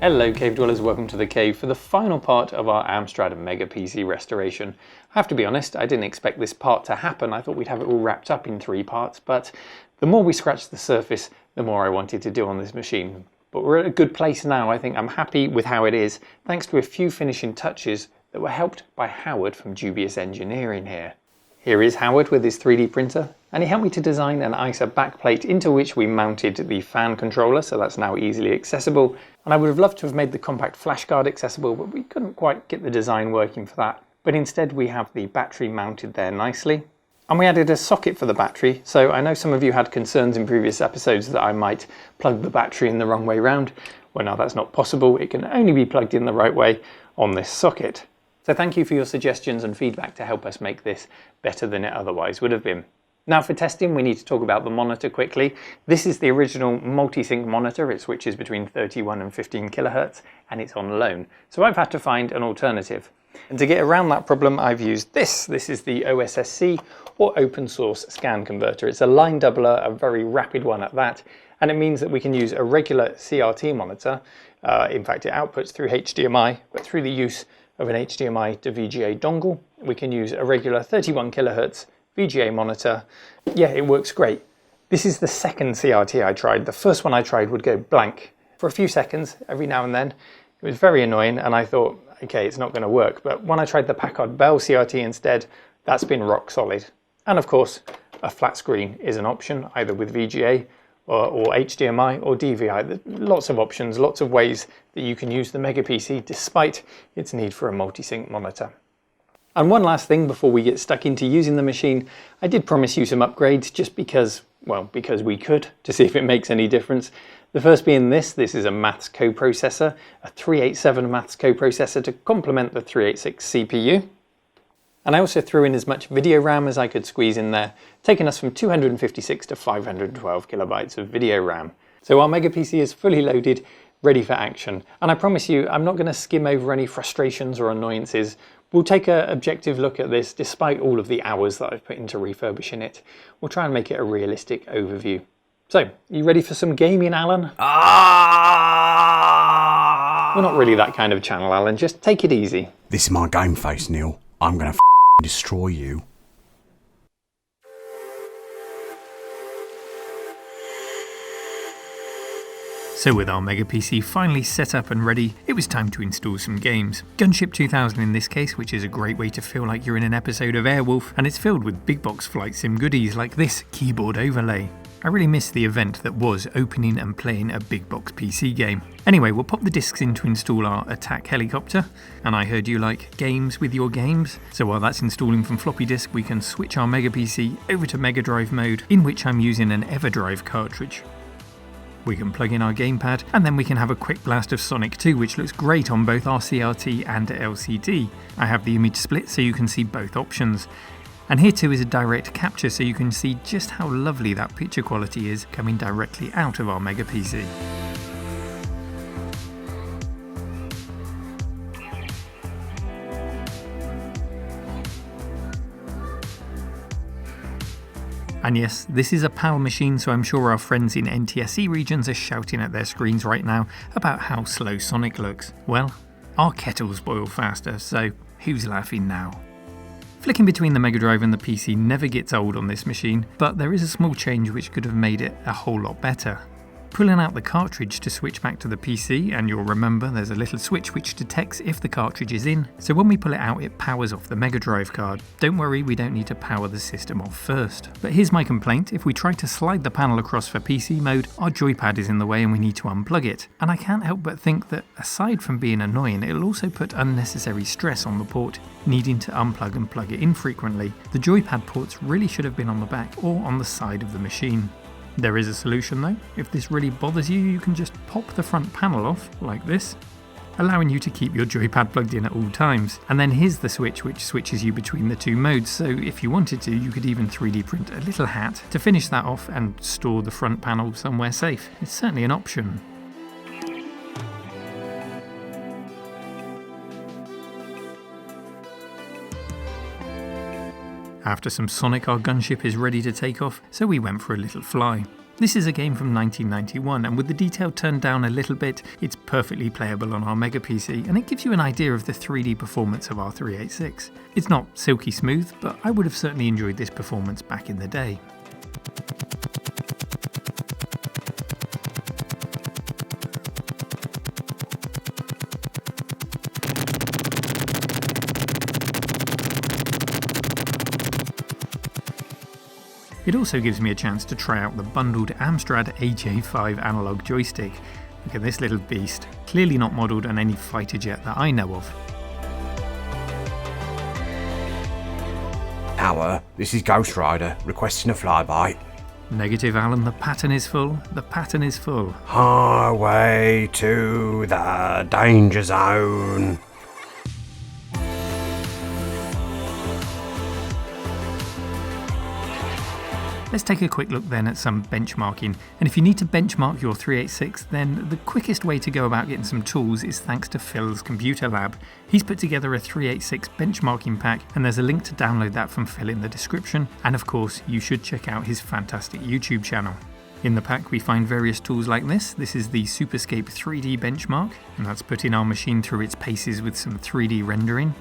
Hello cave dwellers, welcome to the cave for the final part of our Amstrad Mega PC restoration. I have to be honest, I didn't expect this part to happen. I thought we'd have it all wrapped up in 3 parts, but the more we scratched the surface, the more I wanted to do on this machine. But we're at a good place now. I think I'm happy with how it is, thanks to a few finishing touches that were helped by Howard from Dubious Engineering here. Here is Howard with his 3D printer, and he helped me to design an ISA backplate into which we mounted the fan controller, so that's now easily accessible. And I would have loved to have made the compact flash card accessible, but we couldn't quite get the design working for that. But instead we have the battery mounted there nicely. And we added a socket for the battery, so I know some of you had concerns in previous episodes that I might plug the battery in the wrong way round. Well, now that's not possible. It can only be plugged in the right way on this socket. So thank you for your suggestions and feedback to help us make this better than it otherwise would have been. Now for testing, we need to talk about the monitor quickly. This is the original multi-sync monitor. It switches between 31 and 15 kilohertz and it's on loan. So I've had to find an alternative. And to get around that problem, I've used this. This is the OSSC or open source scan converter. It's a line doubler, a very rapid one at that. And it means that we can use a regular CRT monitor. In fact, it outputs through HDMI, but through the use of an HDMI to VGA dongle, we can use a regular 31 kilohertz VGA monitor. Yeah, it works great. This is the second CRT I tried. The first one I tried would go blank for a few seconds every now and then. It was very annoying and I thought, okay, it's not going to work. But when I tried the Packard Bell CRT instead, that's been rock solid. And of course, a flat screen is an option, either with VGA or HDMI or DVI. There's lots of options, lots of ways that you can use the Mega PC despite its need for a multi-sync monitor. And one last thing before we get stuck into using the machine, I did promise you some upgrades just because, well, because we could, to see if it makes any difference. The first being this is a maths coprocessor, a 387 maths coprocessor to complement the 386 CPU. And I also threw in as much video RAM as I could squeeze in there, taking us from 256 to 512 kilobytes of video RAM. So our Mega PC is fully loaded, ready for action. And I promise you, I'm not going to skim over any frustrations or annoyances. We'll take an objective look at this despite all of the hours that I've put into refurbishing it. We'll try and make it a realistic overview. So, you ready for some gaming, Alan? We're not really that kind of channel, Alan. Just take it easy. This is my game face, Neil. I'm going to destroy you. So with our Mega PC finally set up and ready, it was time to install some games. Gunship 2000 in this case, which is a great way to feel like you're in an episode of Airwolf, and it's filled with big box flight sim goodies like this keyboard overlay. I really missed the event that was opening and playing a big box PC game. Anyway, we'll pop the discs in to install our attack helicopter, and I heard you like games with your games, so while that's installing from floppy disk, we can switch our Mega PC over to Mega Drive mode, in which I'm using an EverDrive cartridge. We can plug in our gamepad, and then we can have a quick blast of Sonic 2, which looks great on both our CRT and LCD. I have the image split so you can see both options. And here too is a direct capture so you can see just how lovely that picture quality is coming directly out of our Mega PC. And yes, this is a PAL machine, so I'm sure our friends in NTSC regions are shouting at their screens right now about how slow Sonic looks. Well, our kettles boil faster, so who's laughing now? Flicking between the Mega Drive and the PC never gets old on this machine, but there is a small change which could have made it a whole lot better. Pulling out the cartridge to switch back to the PC, and you'll remember there's a little switch which detects if the cartridge is in, so when we pull it out it powers off the Mega Drive card. Don't worry, we don't need to power the system off first. But here's my complaint: if we try to slide the panel across for PC mode, our joypad is in the way and we need to unplug it. And I can't help but think that aside from being annoying, it'll also put unnecessary stress on the port, needing to unplug and plug it in frequently. The joypad ports really should have been on the back or on the side of the machine. There is a solution though. If this really bothers you, you can just pop the front panel off, like this, allowing you to keep your joypad plugged in at all times. And then here's the switch which switches you between the 2 modes, so if you wanted to, you could even 3D print a little hat to finish that off and store the front panel somewhere safe. It's certainly an option. After some Sonic, our gunship is ready to take off, so we went for a little fly. This is a game from 1991, and with the detail turned down a little bit, it's perfectly playable on our Mega PC, and it gives you an idea of the 3D performance of our 386. It's not silky smooth, but I would have certainly enjoyed this performance back in the day. It also gives me a chance to try out the bundled Amstrad AJ5 analog joystick. Look at this little beast, clearly not modelled on any fighter jet that I know of. Alla, this is Ghost Rider, requesting a flyby. Negative, Alan, the pattern is full. The pattern is full. Highway to the danger zone. Let's take a quick look then at some benchmarking, and if you need to benchmark your 386, then the quickest way to go about getting some tools is thanks to Phil's computer lab. He's put together a 386 benchmarking pack, and there's a link to download that from Phil in the description, and of course you should check out his fantastic YouTube channel. In the pack we find various tools like this. This is the Superscape 3D benchmark, and that's putting our machine through its paces with some 3D rendering.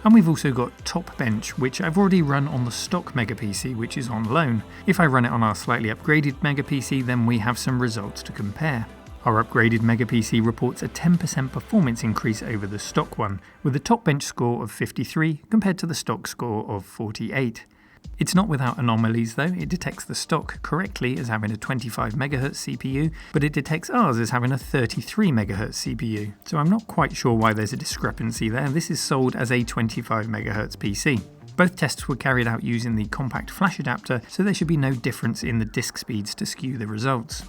And we've also got Top Bench, which I've already run on the stock Mega PC, which is on loan. If I run it on our slightly upgraded Mega PC, then we have some results to compare. Our upgraded Mega PC reports a 10% performance increase over the stock one, with a Top Bench score of 53 compared to the stock score of 48. It's not without anomalies though. It detects the stock correctly as having a 25 MHz CPU, but it detects ours as having a 33 MHz CPU. So I'm not quite sure why there's a discrepancy there. This is sold as a 25 MHz PC. Both tests were carried out using the compact flash adapter, so there should be no difference in the disk speeds to skew the results.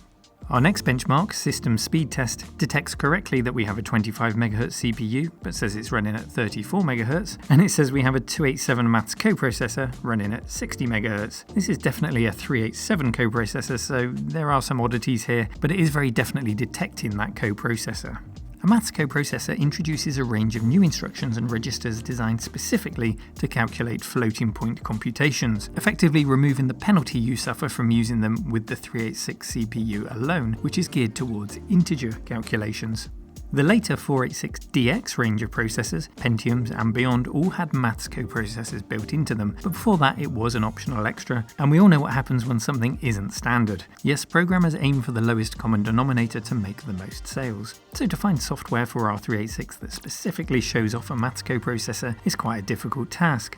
Our next benchmark, System Speed Test, detects correctly that we have a 25 MHz CPU, but says it's running at 34 MHz, and it says we have a 287 Maths coprocessor running at 60 MHz. This is definitely a 387 coprocessor, so there are some oddities here, but it is very definitely detecting that coprocessor. A Maths coprocessor introduces a range of new instructions and registers designed specifically to calculate floating point computations, effectively removing the penalty you suffer from using them with the 386 CPU alone, which is geared towards integer calculations. The later 486DX range of processors, Pentiums and beyond, all had Maths coprocessors built into them, but before that it was an optional extra, and we all know what happens when something isn't standard. Yes, programmers aim for the lowest common denominator to make the most sales. So to find software for our 386 that specifically shows off a Maths coprocessor is quite a difficult task.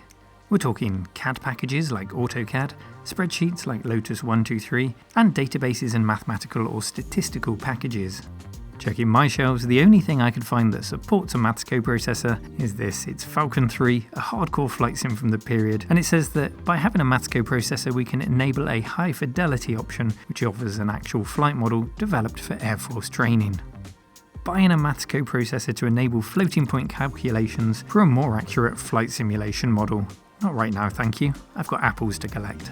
We're talking CAD packages like AutoCAD, spreadsheets like Lotus 123, and databases and mathematical or statistical packages. Checking my shelves, the only thing I could find that supports a Maths coprocessor is this. It's Falcon 3, a hardcore flight sim from the period, and it says that by having a Maths coprocessor we can enable a high fidelity option which offers an actual flight model developed for Air Force training. Buying a Maths coprocessor to enable floating point calculations for a more accurate flight simulation model. Not right now, thank you. I've got apples to collect.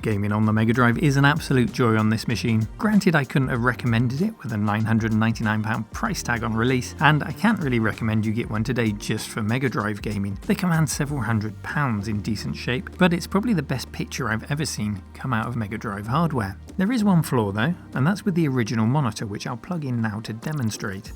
Gaming on the Mega Drive is an absolute joy on this machine. Granted, I couldn't have recommended it with a £999 price tag on release, and I can't really recommend you get one today just for Mega Drive gaming. They command several £100s in decent shape, but it's probably the best picture I've ever seen come out of Mega Drive hardware. There is one flaw though, and that's with the original monitor, which I'll plug in now to demonstrate.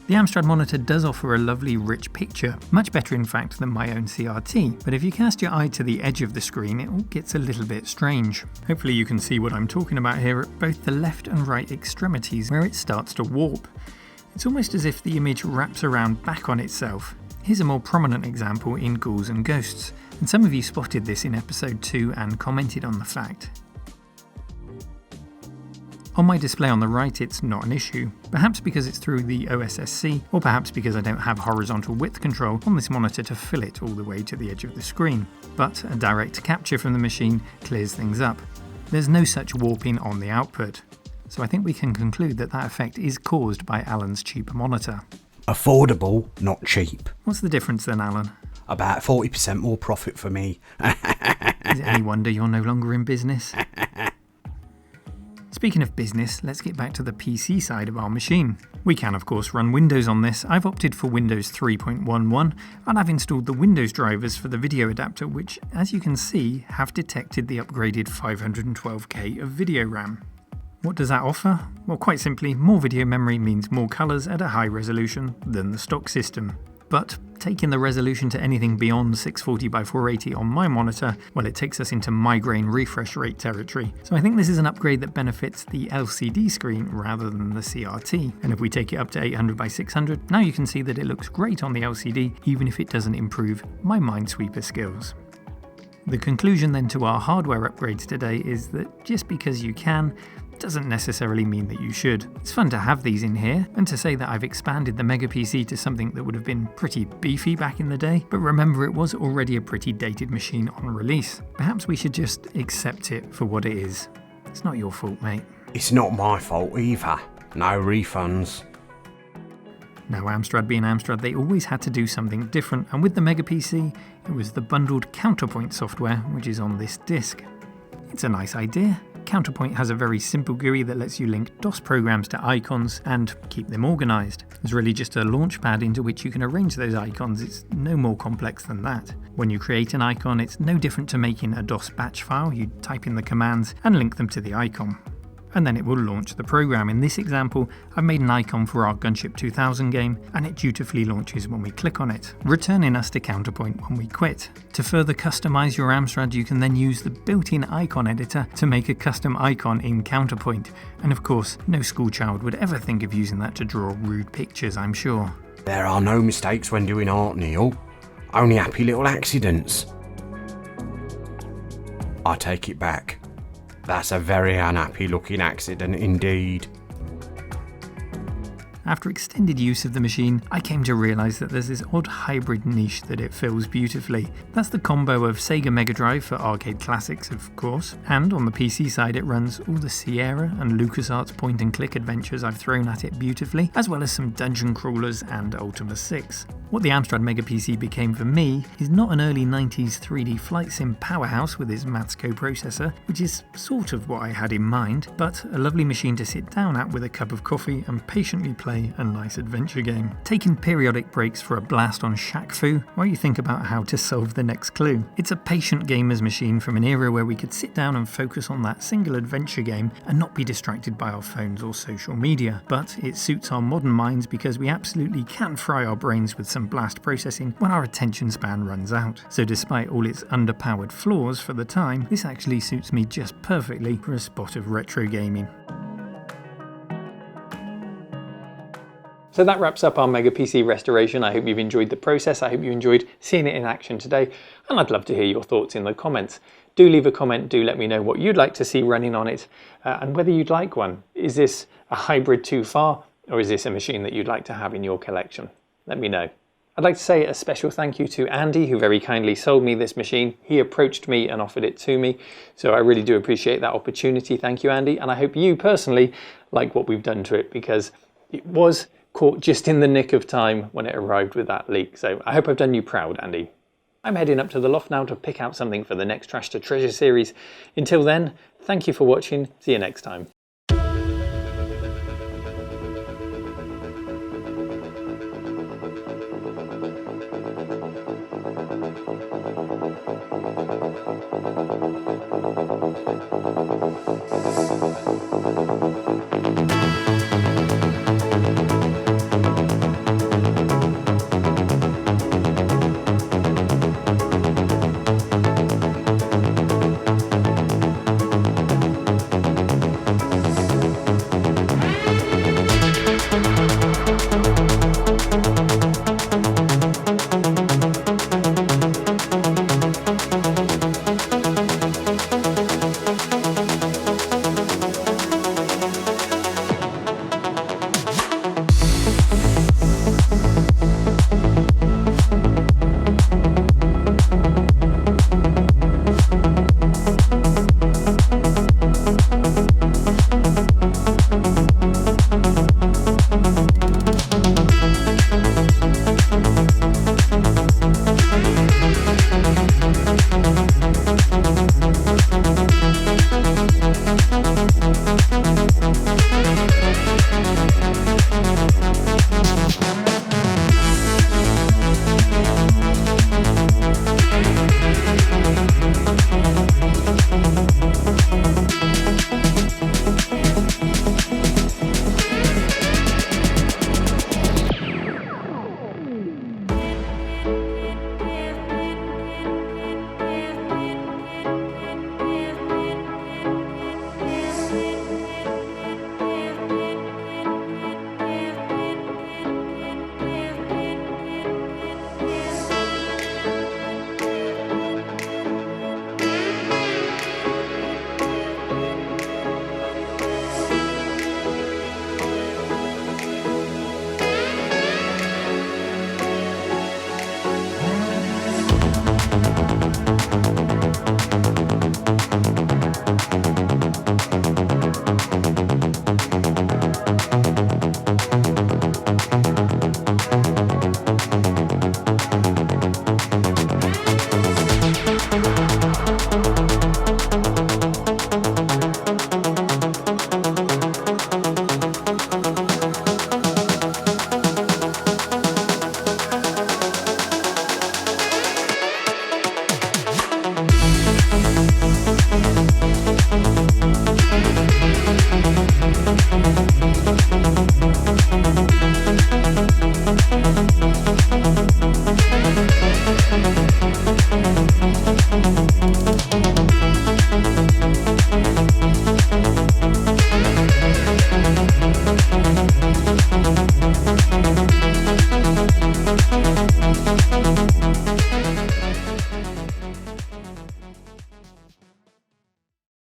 The Amstrad monitor does offer a lovely rich picture, much better in fact than my own CRT, but if you cast your eye to the edge of the screen it all gets a little bit strange. Hopefully you can see what I'm talking about here at both the left and right extremities where it starts to warp. It's almost as if the image wraps around back on itself. Here's a more prominent example in Ghouls and Ghosts, and some of you spotted this in episode 2 and commented on the fact. On my display on the right it's not an issue, perhaps because it's through the OSSC, or perhaps because I don't have horizontal width control on this monitor to fill it all the way to the edge of the screen, but a direct capture from the machine clears things up. There's no such warping on the output, so I think we can conclude that that effect is caused by Alan's cheap monitor. Affordable, not cheap. What's the difference then, Alan? About 40% more profit for me. Is it any wonder you're no longer in business? Speaking of business, let's get back to the PC side of our machine. We can of course run Windows on this. I've opted for Windows 3.11 and I've installed the Windows drivers for the video adapter, which as you can see have detected the upgraded 512K of video RAM. What does that offer? Well, quite simply, more video memory means more colours at a high resolution than the stock system. But taking the resolution to anything beyond 640 by 480 on my monitor, well, it takes us into migraine refresh rate territory. So I think this is an upgrade that benefits the LCD screen rather than the CRT. And if we take it up to 800 by 600, now you can see that it looks great on the LCD, even if it doesn't improve my Minesweeper skills. The conclusion then to our hardware upgrades today is that just because you can, doesn't necessarily mean that you should. It's fun to have these in here, and to say that I've expanded the Mega PC to something that would have been pretty beefy back in the day, but remember it was already a pretty dated machine on release. Perhaps we should just accept it for what it is. It's not your fault, mate. It's not my fault either. No refunds. Now, Amstrad being Amstrad, they always had to do something different, and with the Mega PC, it was the bundled Counterpoint software, which is on this disc. It's a nice idea. Counterpoint has a very simple GUI that lets you link DOS programs to icons and keep them organised. It's really just a launchpad into which you can arrange those icons. It's no more complex than that. When you create an icon, it's no different to making a DOS batch file. You type in the commands and link them to the icon, and then it will launch the program. In this example, I've made an icon for our Gunship 2000 game, and it dutifully launches when we click on it, returning us to Counterpoint when we quit. To further customize your Amstrad, you can then use the built-in icon editor to make a custom icon in Counterpoint. And of course, no schoolchild would ever think of using that to draw rude pictures, I'm sure. There are no mistakes when doing art, Neil. Only happy little accidents. I take it back. That's a very unhappy looking accident indeed. After extended use of the machine, I came to realise that there's this odd hybrid niche that it fills beautifully. That's the combo of Sega Mega Drive for arcade classics, of course, and on the PC side it runs all the Sierra and LucasArts point-and-click adventures I've thrown at it beautifully, as well as some dungeon crawlers and Ultima 6. What the Amstrad Mega PC became for me is not an early 90s 3D flight sim powerhouse with its Maths coprocessor, which is sort of what I had in mind, but a lovely machine to sit down at with a cup of coffee and patiently play a nice adventure game. Taking periodic breaks for a blast on Shaq Fu while you think about how to solve the next clue. It's a patient gamer's machine from an era where we could sit down and focus on that single adventure game and not be distracted by our phones or social media. But it suits our modern minds because we absolutely can fry our brains with some blast processing when our attention span runs out. So despite all its underpowered flaws for the time, this actually suits me just perfectly for a spot of retro gaming. So that wraps up our Mega PC restoration. I hope you've enjoyed the process. I hope you enjoyed seeing it in action today, and I'd love to hear your thoughts in the comments. Do leave a comment, do let me know what you'd like to see running on it, and whether you'd like one. Is this a hybrid too far, or is this a machine that you'd like to have in your collection? Let me know. I'd like to say a special thank you to Andy, who very kindly sold me this machine. He approached me and offered it to me, so I really do appreciate that opportunity. Thank you, Andy, and I hope you personally like what we've done to it, because it was caught just in the nick of time when it arrived with that leak. So I hope I've done you proud, Andy. I'm heading up to the loft now to pick out something for the next Trash to Treasure series. Until then, thank you for watching. See you next time.